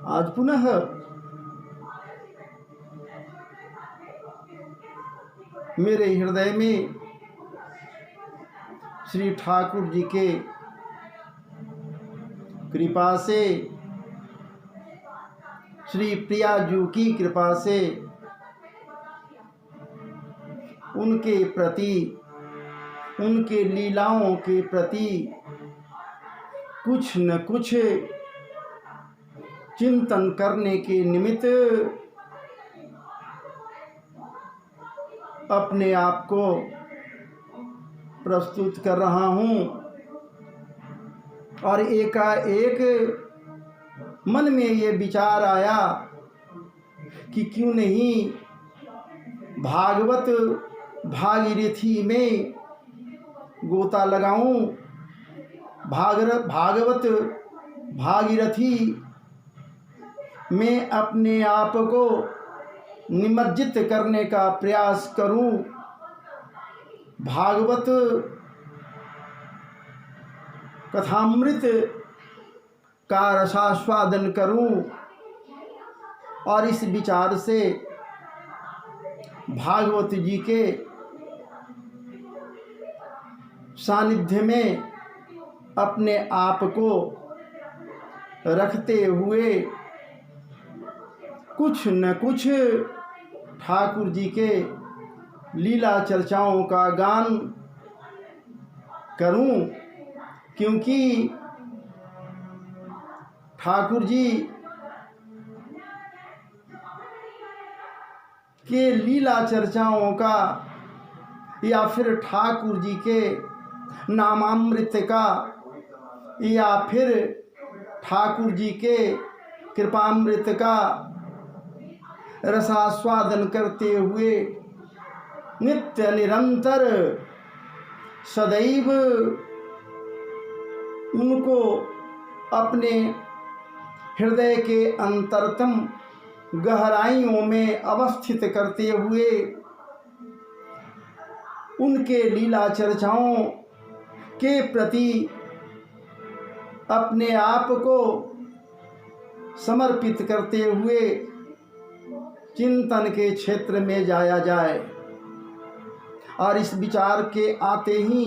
आज पुनः मेरे हृदय में श्री ठाकुर जी के कृपा से, श्री प्रिया जी की कृपा से उनके प्रति, उनके लीलाओं के प्रति कुछ न कुछ चिंतन करने के निमित्त अपने आप को प्रस्तुत कर रहा हूँ। और एकाएक मन में ये विचार आया कि क्यों नहीं भागवत भागीरथी में गोता लगाऊं, भागवत भागीरथी में अपने आप को निमज्जित करने का प्रयास करूं, भागवत कथामृत का रसास्वादन करूं। और इस विचार से भागवत जी के सानिध्य में अपने आप को रखते हुए कुछ न कुछ ठाकुर जी के लीला चर्चाओं का गान करूं, क्योंकि ठाकुर जी के लीला चर्चाओं का या फिर ठाकुर जी के नामामृत का या फिर ठाकुर जी के कृपामृत का रसास्वादन करते हुए नित्य निरंतर सदैव उनको अपने हृदय के अंतरतम गहराइयों में अवस्थित करते हुए उनके लीला चर्चाओं के प्रति अपने आप को समर्पित करते हुए चिंतन के क्षेत्र में जाया जाए। और इस विचार के आते ही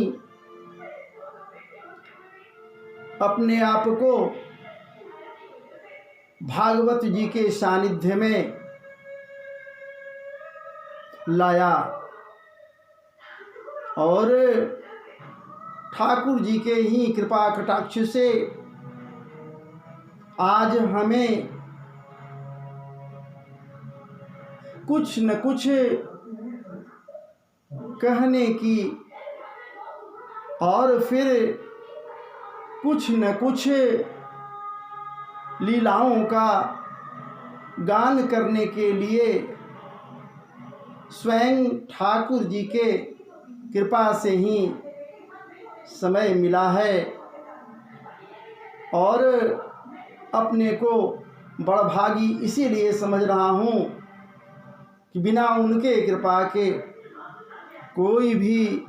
अपने आप को भागवत जी के सानिध्य में लाया और ठाकुर जी के ही कृपा कटाक्ष से आज हमें कुछ न कुछ कहने की और फिर कुछ न कुछ लीलाओं का गान करने के लिए स्वयं ठाकुर जी के कृपा से ही समय मिला है। और अपने को बड़भागी इसीलिए समझ रहा हूँ कि बिना उनके कृपा के कोई भी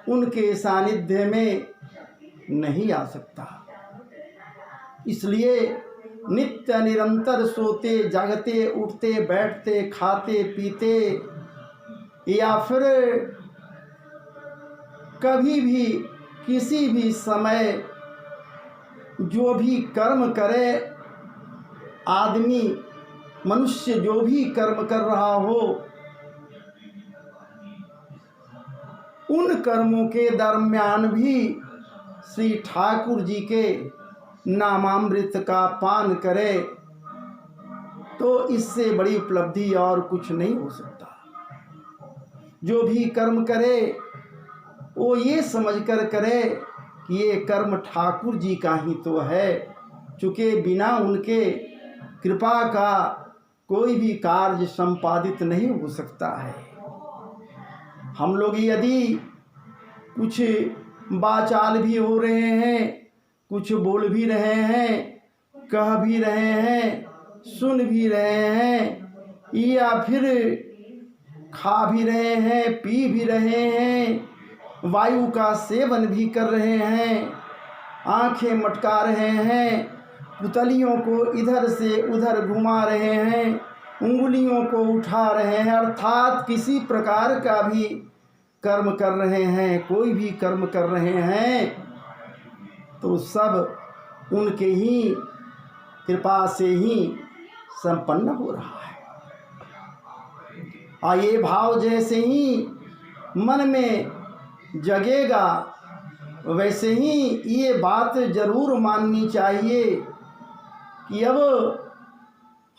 उनके सानिध्य में नहीं आ सकता। इसलिए नित्य निरंतर सोते जागते उठते बैठते खाते पीते या फिर कभी भी किसी भी समय जो भी कर्म करे आदमी मनुष्य जो भी कर्म कर रहा हो उन कर्मों के दरम्यान भी श्री ठाकुर जी के नामामृत का पान करे तो इससे बड़ी उपलब्धि और कुछ नहीं हो सकता। जो भी कर्म करे वो ये समझकर करे कि ये कर्म ठाकुर जी का ही तो है, चूँकि बिना उनके कृपा का कोई भी कार्य संपादित नहीं हो सकता है। हम लोग यदि कुछ बाचाल भी हो रहे हैं, कुछ बोल भी रहे हैं, कह भी रहे हैं, सुन भी रहे हैं या फिर खा भी रहे हैं, पी भी रहे हैं, वायु का सेवन भी कर रहे हैं, आंखें मटका रहे हैं, पुतलियों को इधर से उधर घुमा रहे हैं, उंगलियों को उठा रहे हैं, अर्थात किसी प्रकार का भी कर्म कर रहे हैं, कोई भी कर्म कर रहे हैं तो सब उनके ही कृपा से ही संपन्न हो रहा है। और ये भाव जैसे ही मन में जगेगा वैसे ही ये बात जरूर माननी चाहिए कि अब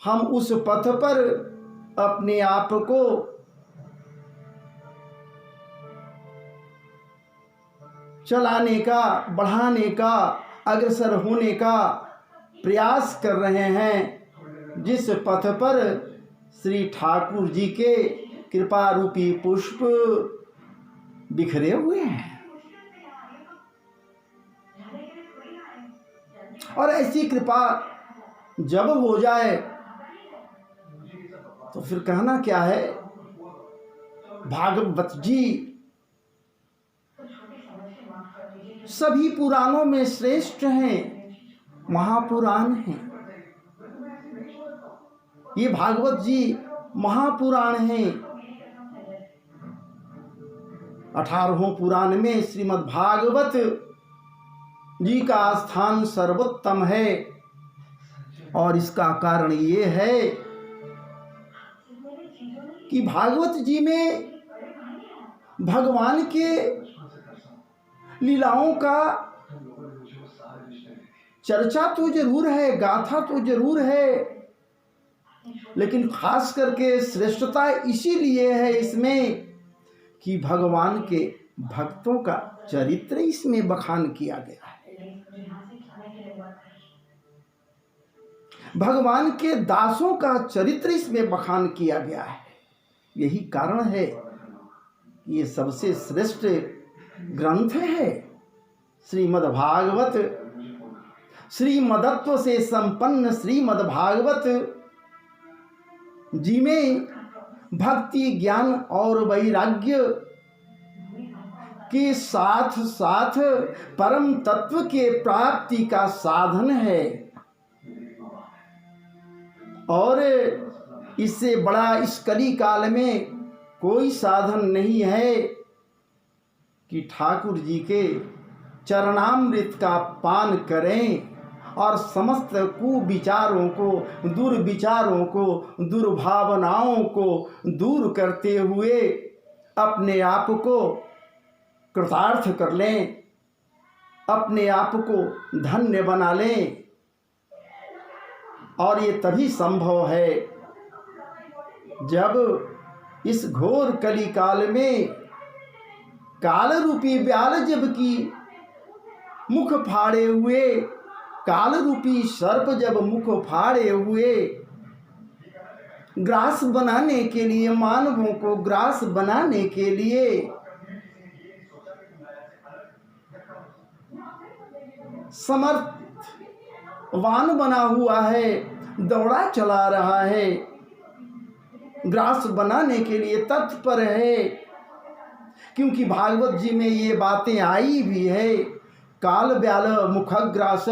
हम उस पथ पर अपने आप को चलाने का, बढ़ाने का, अग्रसर होने का प्रयास कर रहे हैं, जिस पथ पर श्री ठाकुर जी के कृपा रूपी पुष्प बिखरे हुए हैं। और ऐसी कृपा जब हो जाए तो फिर कहना क्या है। भागवत जी सभी पुराणों में श्रेष्ठ हैं, महापुराण हैं। ये भागवत जी महापुराण हैं। 18वें पुराण में श्रीमद् भागवत जी का स्थान सर्वोत्तम है। और इसका कारण ये है कि भागवत जी में भगवान के लीलाओं का चर्चा तो जरूर है, गाथा तो जरूर है, लेकिन खास करके श्रेष्ठता इसीलिए है इसमें कि भगवान के भक्तों का चरित्र इसमें बखान किया गया है। भगवान के दासों का चरित्र इसमें बखान किया गया है। यही कारण है कि ये सबसे श्रेष्ठ ग्रंथ है। श्रीमद् भागवत, श्रीमदत्व से संपन्न श्रीमद् भागवत जी में भक्ति, ज्ञान और वैराग्य के साथ साथ परम तत्व के प्राप्ति का साधन है। और इससे बड़ा इस कली काल में कोई साधन नहीं है कि ठाकुर जी के चरणामृत का पान करें और समस्त कुविचारों को, दुर्विचारों को, दुर्भावनाओं को दूर करते हुए अपने आप को कृतार्थ कर लें, अपने आप को धन्य बना लें। और ये तभी संभव है जब इस घोर कली काल में काल रूपी व्याल जबकि मुख फाड़े हुए, काल रूपी सर्प जब मुख फाड़े हुए ग्रास बनाने के लिए, मानवों को ग्रास बनाने के लिए समर्थवान बना हुआ है, दौड़ा चला रहा है, ग्रास बनाने के लिए तत्पर है। क्योंकि भागवत जी में ये बातें आई भी है। काल व्याल मुखग्रास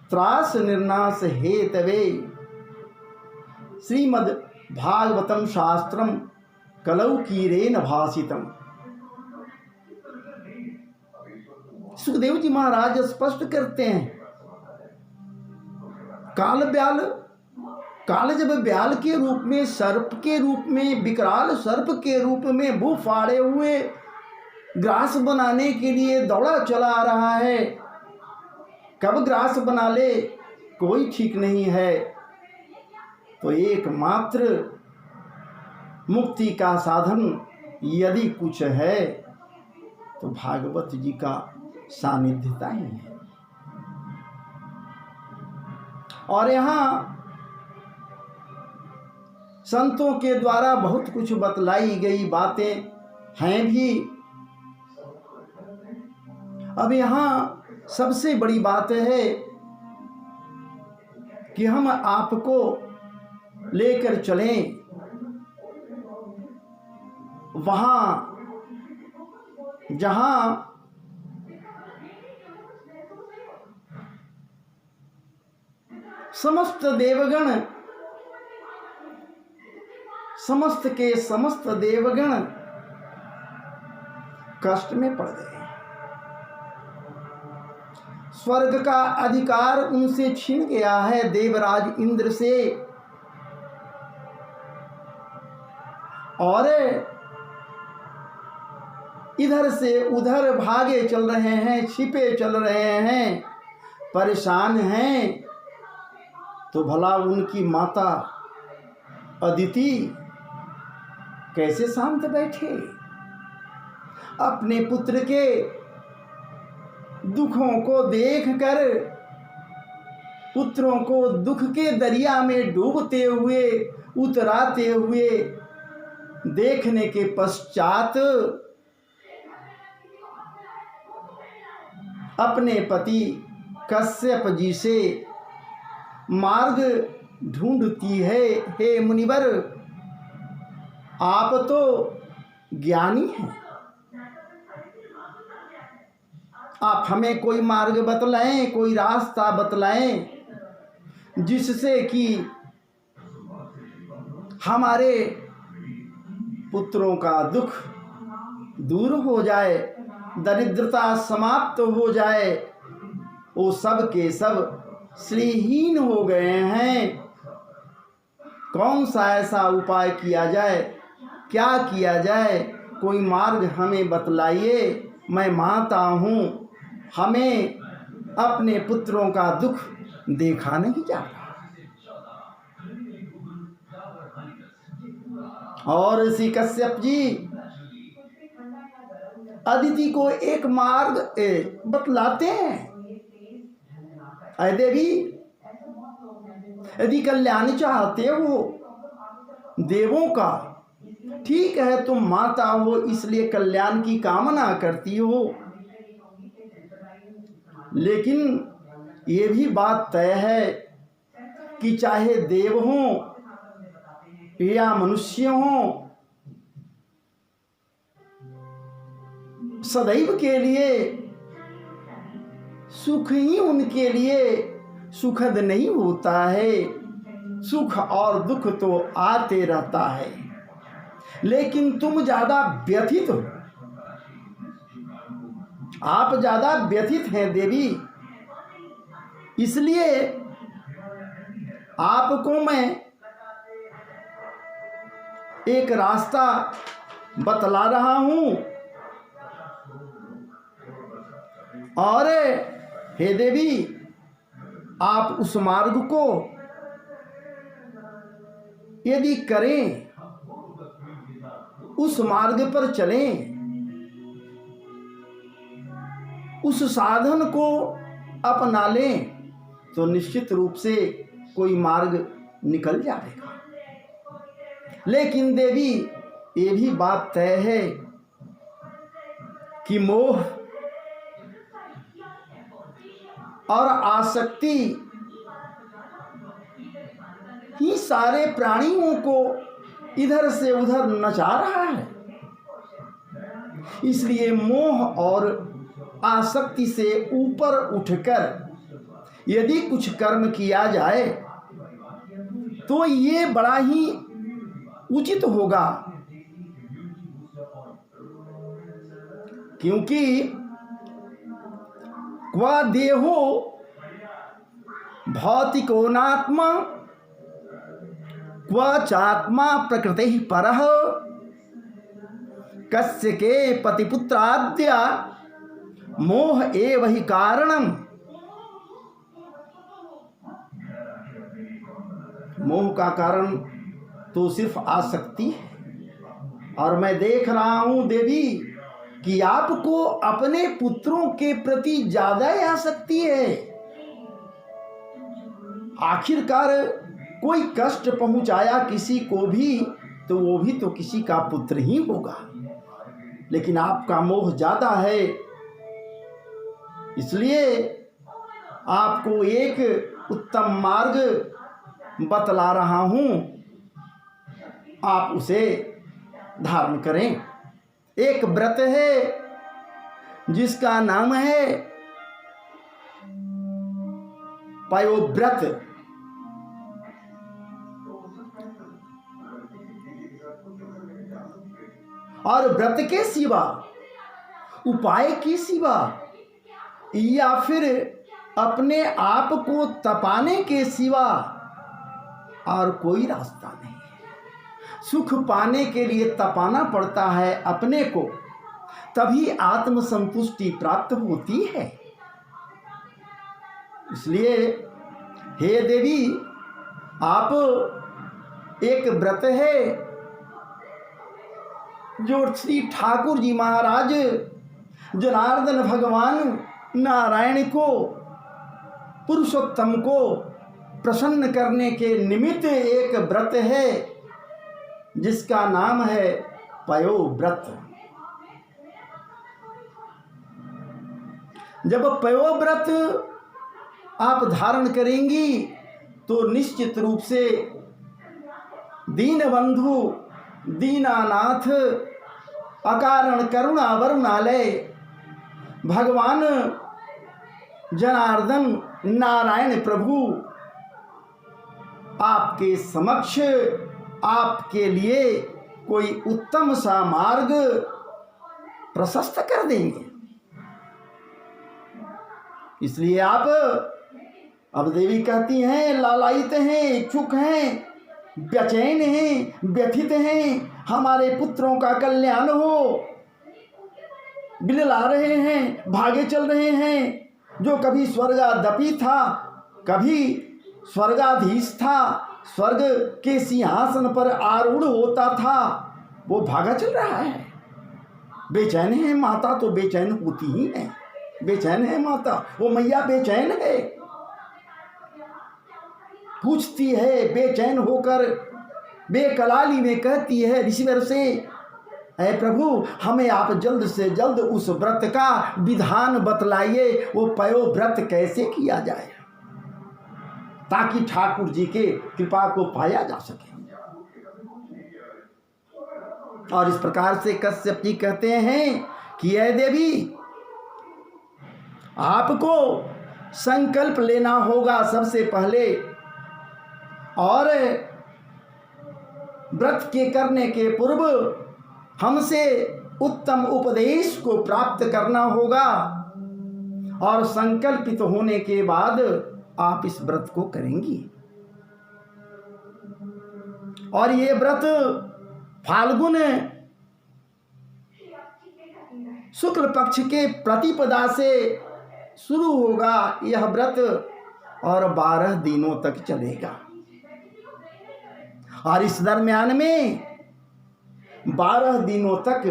त्रास निर्नाश हेतवे श्रीमद् भागवतम शास्त्रम कलौ कीरेन भाषितम। सुखदेव जी महाराज स्पष्ट करते हैं, काल जब व्याल के रूप में, सर्प के रूप में, विकराल सर्प के रूप में मुंह फाड़े हुए ग्रास बनाने के लिए दौड़ा चला आ रहा है, कब ग्रास बना ले कोई ठीक नहीं है। तो एकमात्र मुक्ति का साधन यदि कुछ है तो भागवत जी का सानिध्यता ही है। और यहाँ संतों के द्वारा बहुत कुछ बतलाई गई बातें हैं भी। अब यहाँ सबसे बड़ी बात है कि हम आपको लेकर चलें वहाँ जहाँ समस्त देवगण, समस्त के समस्त देवगण कष्ट में पड़ गए। स्वर्ग का अधिकार उनसे छीन गया है, देवराज इंद्र से, और इधर से उधर भागे चल रहे हैं, छिपे चल रहे हैं, परेशान हैं। तो भला उनकी माता अदिति कैसे शांत बैठे? अपने पुत्र के दुखों को देखकर, पुत्रों को दुख के दरिया में डूबते हुए, उतराते हुए देखने के पश्चात अपने पति कश्यप जी से मार्ग ढूंढती है। हे मुनिवर, आप तो ज्ञानी हैं, आप हमें कोई मार्ग बतलाएं, कोई रास्ता बतलाएं, जिससे कि हमारे पुत्रों का दुख दूर हो जाए, दरिद्रता समाप्त हो जाए। वो सब के सब श्रीहीन हो गए हैं। कौन सा ऐसा उपाय किया जाए, क्या किया जाए? कोई मार्ग हमें बतलाइए। मैं माता हूँ, हमें अपने पुत्रों का दुख देखा नहीं जा रहा। और ऋषि कश्यप जी अदिति को एक मार्ग बतलाते हैं। अरे देवी, यदि कल्याण चाहते हो देवों का, ठीक है, तुम माता हो इसलिए कल्याण की कामना करती हो, लेकिन ये भी बात तय है कि चाहे देव हों या मनुष्य हों, सदैव के लिए सुख ही उनके लिए सुखद नहीं होता है। सुख और दुख तो आते रहता है, लेकिन तुम ज्यादा व्यथित हो, आप ज्यादा व्यथित हैं देवी, इसलिए आपको मैं एक रास्ता बतला रहा हूं। और हे देवी, आप उस मार्ग को यदि करें, उस मार्ग पर चलें, उस साधन को अपना लें, तो निश्चित रूप से कोई मार्ग निकल जाएगा। लेकिन देवी, ये भी बात तय है कि मोह और आसक्ति ही सारे प्राणियों को इधर से उधर नचा रहा है। इसलिए मोह और आसक्ति से ऊपर उठकर यदि कुछ कर्म किया जाए तो ये बड़ा ही उचित होगा, क्योंकि क्व देहो भौतिकोनात्मा क्व चात्मा प्रकृति परः कस्य के पतिपुत्राद्या मोह एव हि कारणम। मोह का कारण तो सिर्फ आसक्ति है। और मैं देख रहा हूं देवी कि आपको अपने पुत्रों के प्रति ज्यादा आसक्ति है। आखिरकार कोई कष्ट पहुंचाया किसी को भी तो वो भी तो किसी का पुत्र ही होगा, लेकिन आपका मोह ज्यादा है। इसलिए आपको एक उत्तम मार्ग बतला रहा हूं, आप उसे धारण करें। एक व्रत है जिसका नाम है पयोव्रत। और व्रत के सिवा, उपाय के सिवा, या फिर अपने आप को तपाने के सिवा और कोई रास्ता नहीं है। सुख पाने के लिए तपाना पड़ता है अपने को, तभी आत्मसंतुष्टि प्राप्त होती है। इसलिए हे देवी, आप एक व्रत है जो श्री ठाकुर जी महाराज जनार्दन भगवान नारायण को, पुरुषोत्तम को प्रसन्न करने के निमित्त एक व्रत है जिसका नाम है पयो व्रत। जब पयो व्रत आप धारण करेंगी तो निश्चित रूप से दीनबंधु, दीनानाथ, अकारण करुणा वरुणालय भगवान जनार्दन नारायण प्रभु आपके समक्ष आपके लिए कोई उत्तम सा मार्ग प्रशस्त कर देंगे। इसलिए आप, अब देवी कहती हैं, लालायित हैं, इच्छुक हैं, बेचैन हैं, व्यथित हैं, हमारे पुत्रों का कल्याण हो, बिलला रहे हैं, भागे चल रहे हैं। जो कभी स्वर्गादपि था, कभी स्वर्गाधीश था, स्वर्ग के सिंहासन पर आरूढ़ होता था, वो भागा चल रहा है। बेचैन है माता, तो बेचैन होती ही है। बेचैन है माता, वो मैया बेचैन है, पूछती है बेचैन होकर, बेकलाली में कहती है ऋषिवर से, ऐ प्रभु, हमें आप जल्द से जल्द उस व्रत का विधान बतलाइए, वो पयो व्रत कैसे किया जाए ताकि ठाकुर जी के कृपा को पाया जा सके। और इस प्रकार से कश्यप जी कहते हैं कि ऐ देवी, आपको संकल्प लेना होगा सबसे पहले, और व्रत के करने के पूर्व हमसे उत्तम उपदेश को प्राप्त करना होगा, और संकल्पित होने के बाद आप इस व्रत को करेंगी। और ये व्रत फाल्गुन शुक्ल पक्ष के प्रतिपदा से शुरू होगा यह व्रत, और 12 दिनों तक चलेगा। और इस दरम्यान में 12 दिनों तक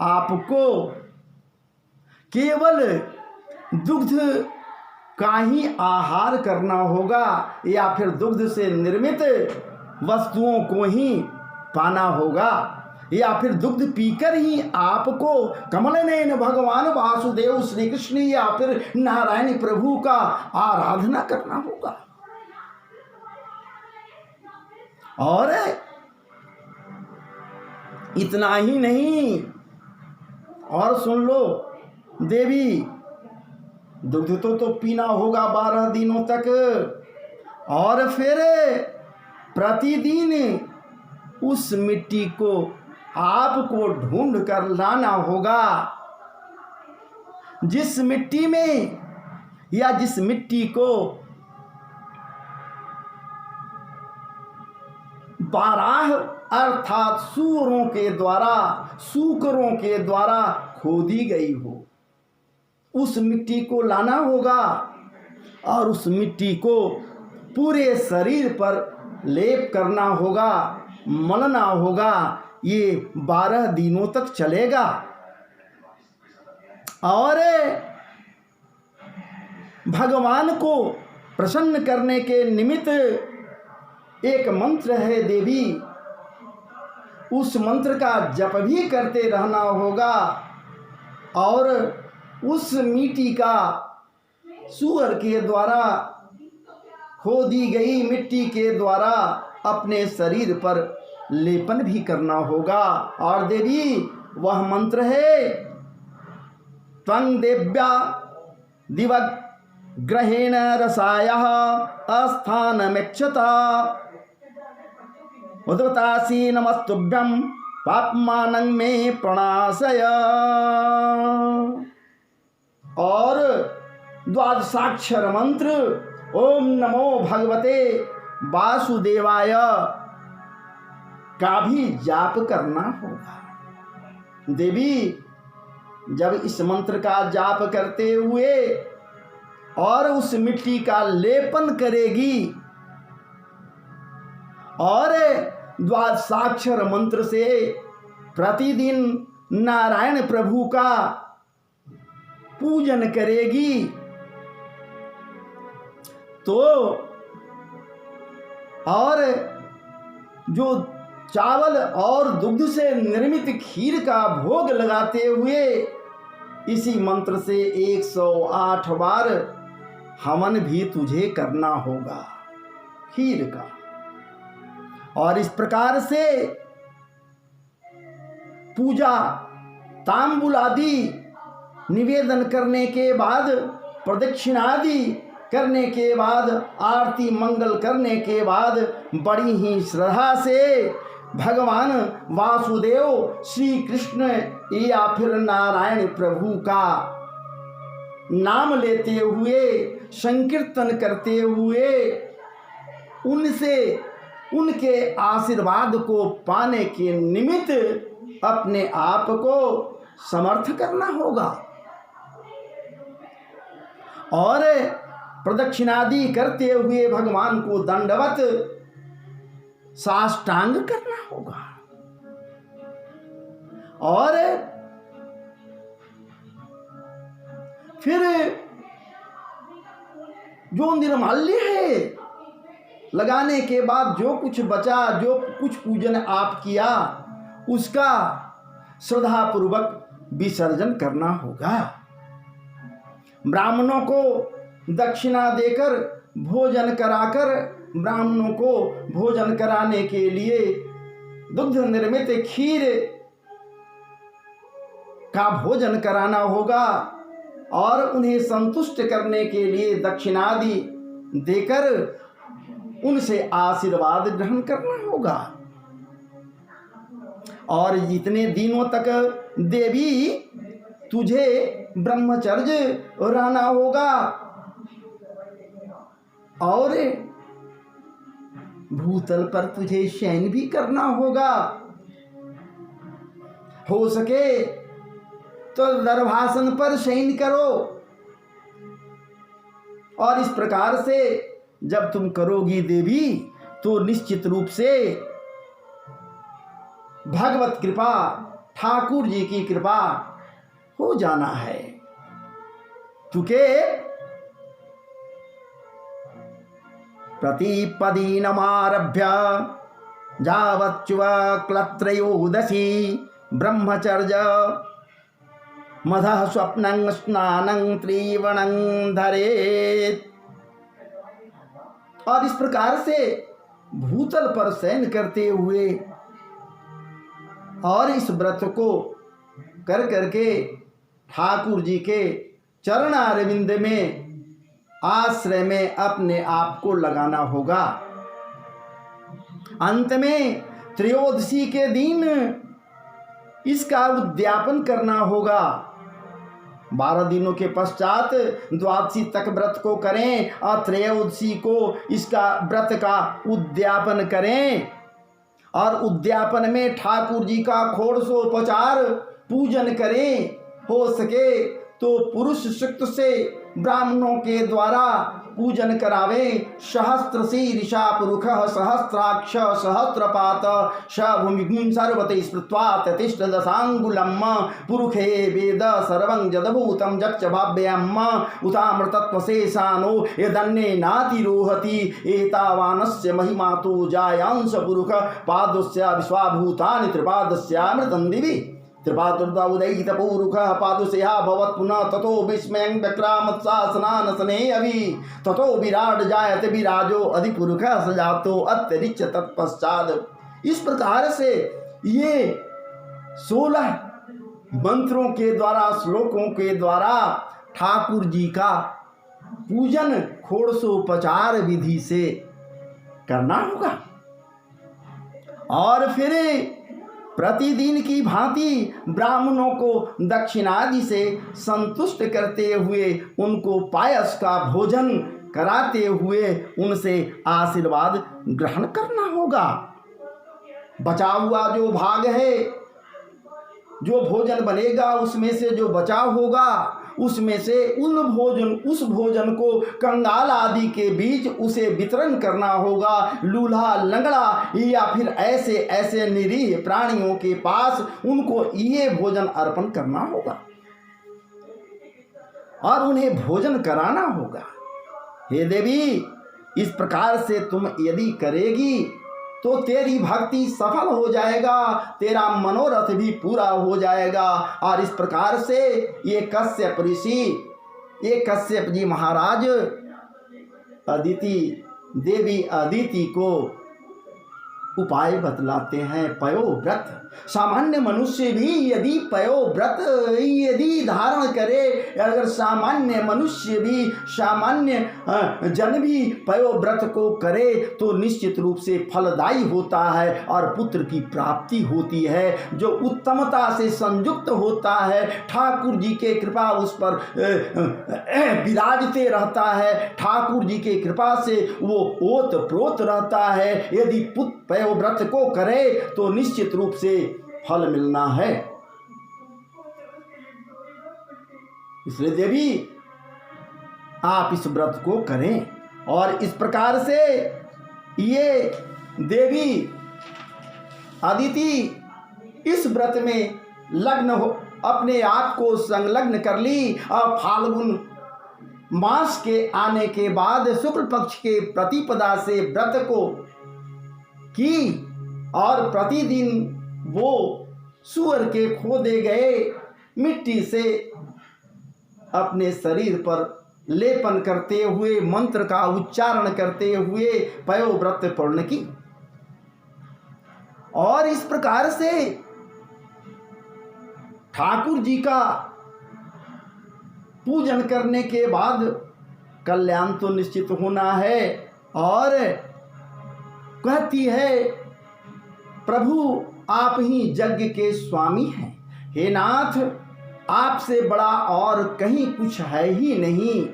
आपको केवल दुग्ध का ही आहार करना होगा, या फिर दुग्ध से निर्मित वस्तुओं को ही पाना होगा, या फिर दुग्ध पीकर ही आपको कमलनयन भगवान वासुदेव श्री कृष्ण या फिर नारायण प्रभु का आराधना करना होगा। और इतना ही नहीं, और सुन लो देवी, दुग्ध तो पीना होगा 12 दिनों तक, और फिर प्रतिदिन उस मिट्टी को आपको ढूंढ कर लाना होगा, जिस मिट्टी में या जिस मिट्टी को 12 अर्थात सूरों के द्वारा, सूकरों के द्वारा खोदी गई हो, उस मिट्टी को लाना होगा, और उस मिट्टी को पूरे शरीर पर लेप करना होगा, मलना होगा। ये 12 दिनों तक चलेगा। और भगवान को प्रसन्न करने के निमित्त एक मंत्र है देवी, उस मंत्र का जप भी करते रहना होगा, और उस मिट्टी का सूअर के द्वारा खोदी गई मिट्टी के द्वारा अपने शरीर पर लेपन भी करना होगा। और देवी, वह मंत्र है, त्वं देव्या दिवग्रहेण रसायः अस्थानमेक्षता उद्वतासी नमस्तुभ्यं पापमानं में प्रणाशय। और द्वादशाक्षर मंत्र ओम नमो भगवते वासुदेवाय का भी जाप करना होगा। देवी जब इस मंत्र का जाप करते हुए और उस मिट्टी का लेपन करेगी और द्वादशाक्षर मंत्र से प्रतिदिन नारायण प्रभु का पूजन करेगी तो और जो चावल और दुग्ध से निर्मित खीर का भोग लगाते हुए इसी मंत्र से 108 बार हवन भी तुझे करना होगा खीर का। और इस प्रकार से पूजा तांबूल आदि निवेदन करने के बाद, प्रदक्षिणादि करने के बाद, आरती मंगल करने के बाद बड़ी ही श्रद्धा से भगवान वासुदेव श्री कृष्ण या फिर नारायण प्रभु का नाम लेते हुए, संकीर्तन करते हुए उनसे उनके आशीर्वाद को पाने के निमित्त अपने आप को समर्थ करना होगा और प्रदक्षिणादि करते हुए भगवान को दंडवत साष्टांग करना होगा। और फिर जो निर्माल्य है लगाने के बाद जो कुछ बचा, जो कुछ पूजन आप किया, उसका श्रद्धा पूर्वक विसर्जन करना होगा। ब्राह्मणों को दक्षिणा देकर भोजन कराकर, ब्राह्मणों को भोजन कराने के लिए दुग्ध निर्मित खीर का भोजन कराना होगा और उन्हें संतुष्ट करने के लिए दक्षिणादि देकर उनसे आशीर्वाद ग्रहण करना होगा। और जितने दिनों तक देवी तुझे ब्रह्मचर्य रहना होगा और भूतल पर तुझे शयन भी करना होगा। हो सके तो दर्भासन पर शयन करो। और इस प्रकार से जब तुम करोगी देवी तो निश्चित रूप से भगवत कृपा, ठाकुर जी की कृपा हो जाना है। चूंकि प्रतिपदीनमारभ्य जावच्युवक्लत्रयोदशी ब्रह्मचर्य मधः स्वप्नं स्नानं त्रिवणं धरेत्। और इस प्रकार से भूतल पर शयन करते हुए और इस व्रत को कर करके ठाकुर जी के चरणारविंद में आश्रय में अपने आप को लगाना होगा। अंत में त्रयोदशी के दिन इसका उद्यापन करना होगा। 12 दिनों के पश्चात द्वादशी तक व्रत को करें और त्रयोदशी को इसका व्रत का उद्यापन करें। और उद्यापन में ठाकुर जी का षोडशोपचार पूजन करें। हो सके तो पुरुष सूक्त से ब्राह्मणों के द्वारा पूजन करावें। सहस्त्र शीर्षा पुरुषः सहस्राक्ष सहस्रपात भूमिं सर्वते स्मृत्वा ततिष्ठ दशांगुलम पुरुषे वेद सर्वं जदभूतं जक्ष भाव्यम् उतामृतत्वशेषानो यदन्ये नातिरोहति एतावानस्य महिमा तो जायांश पुरुष पादस्य विश्वाभूतानि त्रिपादस्यामृतं दिवि त्रिपादुर्दा उदयितपूरुषः पादुषेहा भवत् पुनः ततो विस्मयं व्यक्रामत्सासनानसने अभि ततो विराट जायते विराजो अधिपुरुषः सजातो अत्यरिच्य तत्पश्चात्। इस प्रकार से ये 16 मंत्रों के द्वारा, श्लोकों के द्वारा ठाकुर जी का पूजन षोडशोपचार विधि से करना होगा। और फिर प्रतिदिन की भांति ब्राह्मणों को दक्षिणादि से संतुष्ट करते हुए उनको पायस का भोजन कराते हुए उनसे आशीर्वाद ग्रहण करना होगा। बचा हुआ जो भाग है, जो भोजन बनेगा उसमें से जो बचा होगा उसमें से उस भोजन को कंगाल आदि के बीच उसे वितरण करना होगा। लूल्हा लंगड़ा या फिर ऐसे ऐसे निरीह प्राणियों के पास उनको ये भोजन अर्पण करना होगा और उन्हें भोजन कराना होगा। हे देवी, इस प्रकार से तुम यदि करेगी तो तेरी भक्ति सफल हो जाएगा, तेरा मनोरथ भी पूरा हो जाएगा। और इस प्रकार से ये कश्यप ऋषि, ये कश्यप जी महाराज अदिति देवी अदिति को उपाय बतलाते हैं। पयोव्रत, सामान्य मनुष्य भी यदि पयोव्रत यदि धारण करे, अगर सामान्य मनुष्य भी, सामान्य जन भी पयोव्रत को करे तो निश्चित रूप से फलदायी होता है और पुत्र की प्राप्ति होती है। जो उत्तमता से संयुक्त होता है, ठाकुर जी के कृपा उस पर विराजते रहता है, ठाकुर जी के कृपा से वो ओत प्रोत रहता है। यदि पुत्र पयोव्रत को करे तो निश्चित रूप से फल मिलना है। इसलिए देवी आप इस व्रत को करें। और इस प्रकार से ये देवी अदिति इस व्रत में लग्न हो, अपने आप को संलग्न कर ली। और फाल्गुन मास के आने के बाद शुक्ल पक्ष के प्रतिपदा से व्रत को की और प्रतिदिन वो सूअर के खोदे गए मिट्टी से अपने शरीर पर लेपन करते हुए मंत्र का उच्चारण करते हुए पयोव्रत पूर्ण की। और इस प्रकार से ठाकुर जी का पूजन करने के बाद कल्याण तो निश्चित होना है। और कहती है, प्रभु आप ही यज्ञ के स्वामी हैं, हे नाथ आपसे बड़ा और कहीं कुछ है ही नहीं।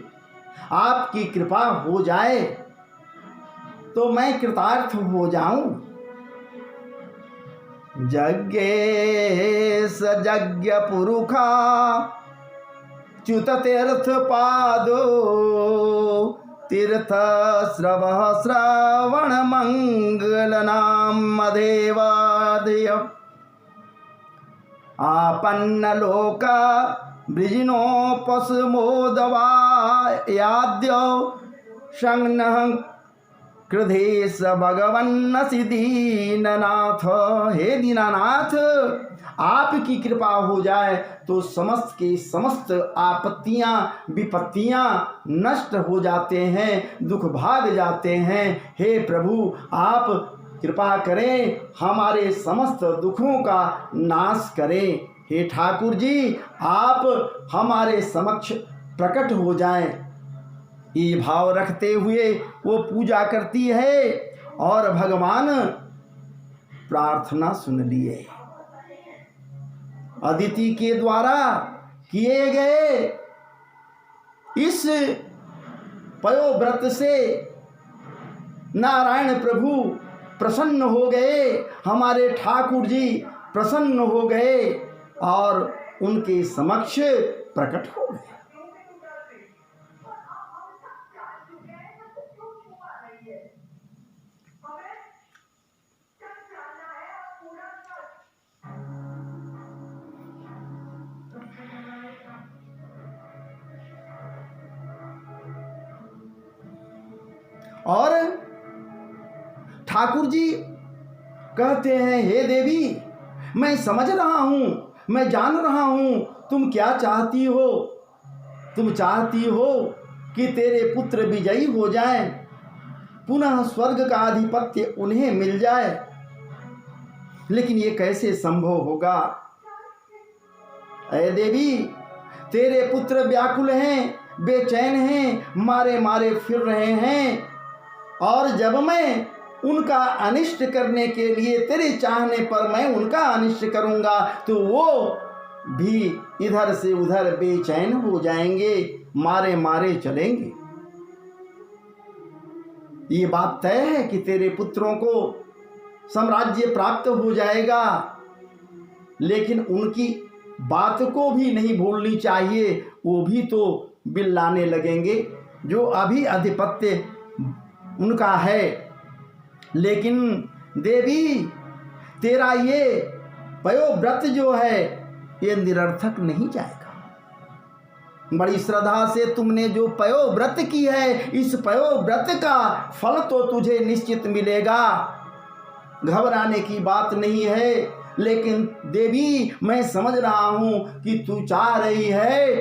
आपकी कृपा हो जाए तो मैं कृतार्थ हो जाऊं। यज्ञेश यज्ञ पुरुखा च्युत तीर्थ पादो तीर्थ श्रव श्रवण मंगल नाम देवादय आपन्न लोका वृजिनोपस्मोदवा याद्यो संग्न क्रोधेश भगवन्नसि दीननाथ। हे दीनानाथ आपकी कृपा हो जाए तो समस्त के समस्त आपत्तियां विपत्तियां नष्ट हो जाते हैं, दुख भाग जाते हैं। हे प्रभु आप कृपा करें, हमारे समस्त दुखों का नाश करें। हे ठाकुर जी आप हमारे समक्ष प्रकट हो जाएं। ये भाव रखते हुए वो पूजा करती है और भगवान प्रार्थना सुन लिए। अदिति के द्वारा किए गए इस पयोव्रत से नारायण प्रभु प्रसन्न हो गए, हमारे ठाकुर जी प्रसन्न हो गए और उनके समक्ष प्रकट हो गए। और ठाकुर जी कहते हैं, हे देवी मैं समझ रहा हूं, मैं जान रहा हूं तुम क्या चाहती हो। तुम चाहती हो कि तेरे पुत्र विजयी हो जाएं, पुनः स्वर्ग का आधिपत्य उन्हें मिल जाए। लेकिन ये कैसे संभव होगा। ऐ देवी तेरे पुत्र व्याकुल हैं, बेचैन हैं, मारे मारे फिर रहे हैं। और जब मैं उनका अनिष्ट करने के लिए तेरे चाहने पर मैं उनका अनिष्ट करूंगा तो वो भी इधर से उधर बेचैन हो जाएंगे, मारे मारे चलेंगे। ये बात तय है कि तेरे पुत्रों को साम्राज्य प्राप्त हो जाएगा, लेकिन उनकी बात को भी नहीं भूलनी चाहिए। वो भी तो बिल्लाने लगेंगे, जो अभी आधिपत्य उनका है। लेकिन देवी, तेरा ये पयोव्रत जो है ये निरर्थक नहीं जाएगा। बड़ी श्रद्धा से तुमने जो पयोव्रत की है, इस पयोव्रत का फल तो तुझे निश्चित मिलेगा, घबराने की बात नहीं है। लेकिन देवी, मैं समझ रहा हूं कि तू चाह रही है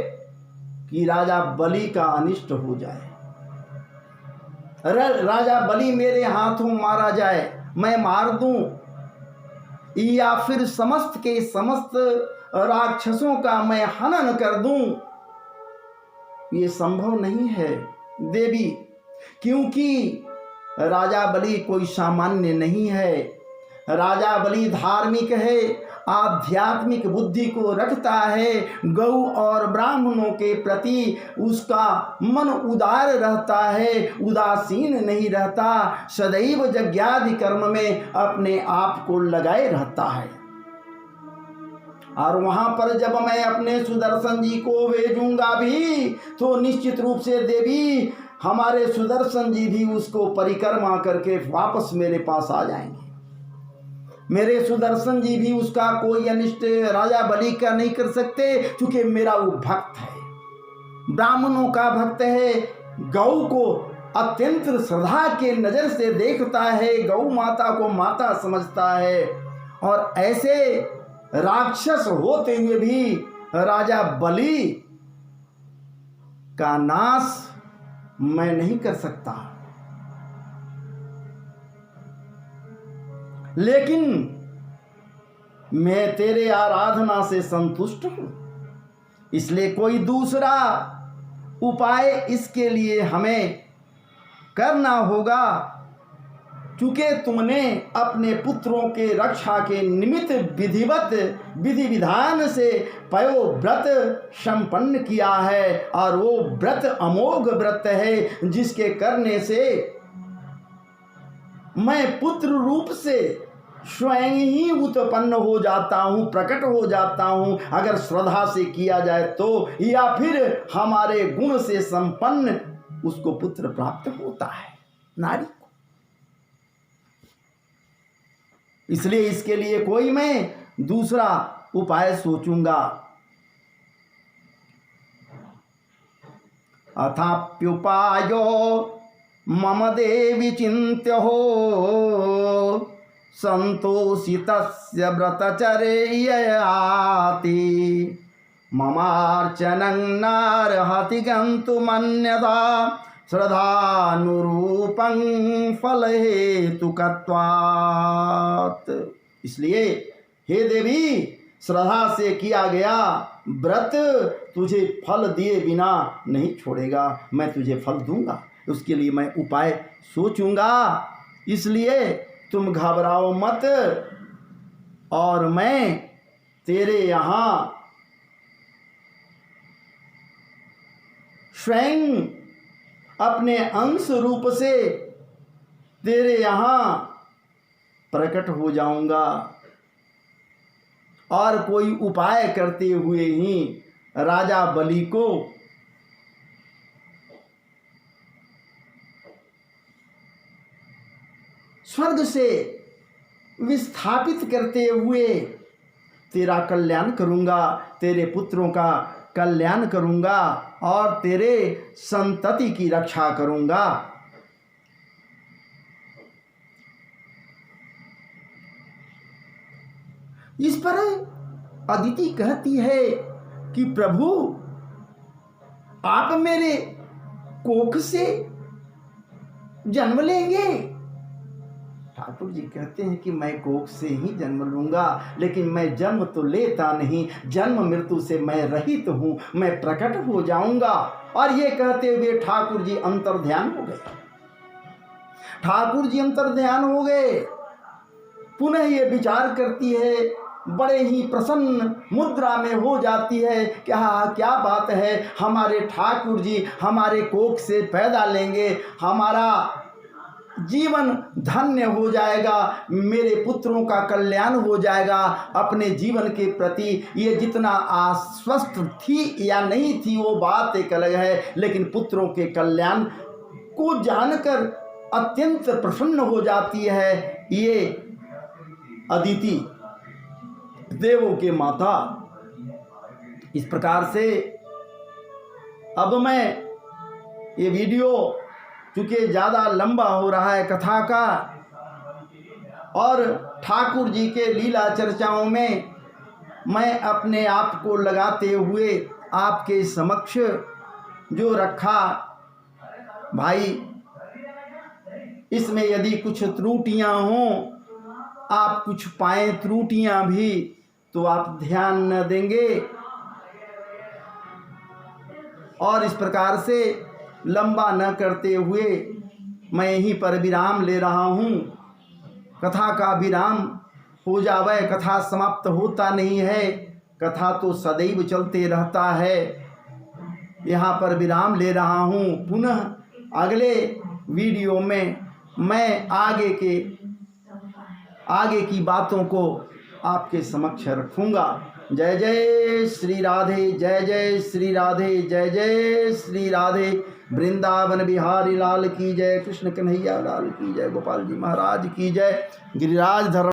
कि राजा बलि का अनिष्ट हो जाए, राजा बलि मेरे हाथों मारा जाए, मैं मार दूं, या फिर समस्त के समस्त राक्षसों का मैं हनन कर दूं। ये संभव नहीं है देवी, क्योंकि राजा बलि कोई सामान्य नहीं है। राजा बलि धार्मिक है, आध्यात्मिक बुद्धि को रखता है। गौ और ब्राह्मणों के प्रति उसका मन उदार रहता है, उदासीन नहीं रहता, सदैव यज्ञादि कर्म में अपने आप को लगाए रहता है। और वहां पर जब मैं अपने सुदर्शन जी को भेजूंगा भी तो निश्चित रूप से देवी, हमारे सुदर्शन जी भी उसको परिक्रमा करके वापस मेरे पास आ जाएंगे। मेरे सुदर्शन जी भी उसका कोई अनिष्ट राजा बलि का नहीं कर सकते, क्योंकि मेरा वो भक्त है, ब्राह्मणों का भक्त है, गौ को अत्यंत श्रद्धा के नजर से देखता है, गौ माता को माता समझता है। और ऐसे राक्षस होते हुए भी राजा बलि का नाश मैं नहीं कर सकता। लेकिन मैं तेरे आराधना से संतुष्ट हूं, इसलिए कोई दूसरा उपाय इसके लिए हमें करना होगा। चूंकि तुमने अपने पुत्रों के रक्षा के निमित्त विधिवत विधि विधान से पयोव्रत संपन्न किया है, और वो व्रत अमोघ व्रत है, जिसके करने से मैं पुत्र रूप से स्वयं ही उत्पन्न हो जाता हूँ, प्रकट हो जाता हूँ, अगर श्रद्धा से किया जाए तो, या फिर हमारे गुण से संपन्न उसको पुत्र प्राप्त होता है, नारी को। इसलिए इसके लिए कोई मैं दूसरा उपाय सोचूंगा। अथाप्युपायो मम देवी चिन्त्य हो संतोषितस्य व्रतचर्ययाति ममार्चनं नार्हति गन्तुमन्यथा श्रद्धानुरूपं फलहेतुकत्वात्। इसलिए हे देवी, श्रद्धा से किया गया व्रत तुझे फल दिए बिना नहीं छोड़ेगा, मैं तुझे फल दूंगा। उसके लिए मैं उपाय सोचूंगा, इसलिए तुम घबराओ मत, और मैं तेरे यहाँ स्वयं अपने अंश रूप से तेरे यहाँ प्रकट हो जाऊंगा, और कोई उपाय करते हुए ही राजा बलि को स्वर्ग से विस्थापित करते हुए तेरा कल्याण करूंगा, तेरे पुत्रों का कल्याण करूंगा, और तेरे संतति की रक्षा करूंगा। इस पर अदिति कहती है कि प्रभु, आप मेरे कोख से जन्म लेंगे। ठाकुर जी कहते हैं कि मैं कोख से ही जन्म लूंगा, लेकिन मैं जन्म तो लेता नहीं, जन्म मृत्यु से मैं रहित हूं, मैं प्रकट हो जाऊंगा। और ये कहते हुए ठाकुर जी अंतर ध्यान हो गए। ठाकुर जी अंतर ध्यान हो गए। पुनः ये विचार करती है, बड़े ही प्रसन्न मुद्रा में हो जाती है कि हाँ क्या बात है, हमारे ठाकुर जी हमारे कोख से पैदा लेंगे, हमारा जीवन धन्य हो जाएगा, मेरे पुत्रों का कल्याण हो जाएगा। अपने जीवन के प्रति ये जितना आश्वस्त थी या नहीं थी वो बात एक अलग है, लेकिन पुत्रों के कल्याण को जानकर अत्यंत प्रसन्न हो जाती है ये अदिति, देवों के माता। इस प्रकार से अब मैं ये वीडियो चूँकि ज़्यादा लंबा हो रहा है कथा का, और ठाकुर जी के लीला चर्चाओं में मैं अपने आप को लगाते हुए आपके समक्ष जो रखा, भाई इसमें यदि कुछ त्रुटियां हों, आप कुछ पाएँ त्रुटियां भी, तो आप ध्यान न देंगे। और इस प्रकार से लंबा न करते हुए मैं यहीं पर विराम ले रहा हूँ। कथा का विराम हो जावे, कथा समाप्त होता नहीं है, कथा तो सदैव चलते रहता है। यहाँ पर विराम ले रहा हूँ। पुनः अगले वीडियो में मैं आगे की बातों को आपके समक्ष रखूँगा। जय जय श्री राधे, जय जय श्री राधे, जय जय श्री राधे। वृंदावन बिहारी लाल की जय, कृष्ण कन्हैया लाल की जय, गोपाल जी महाराज की जय। गिरिराज धर्म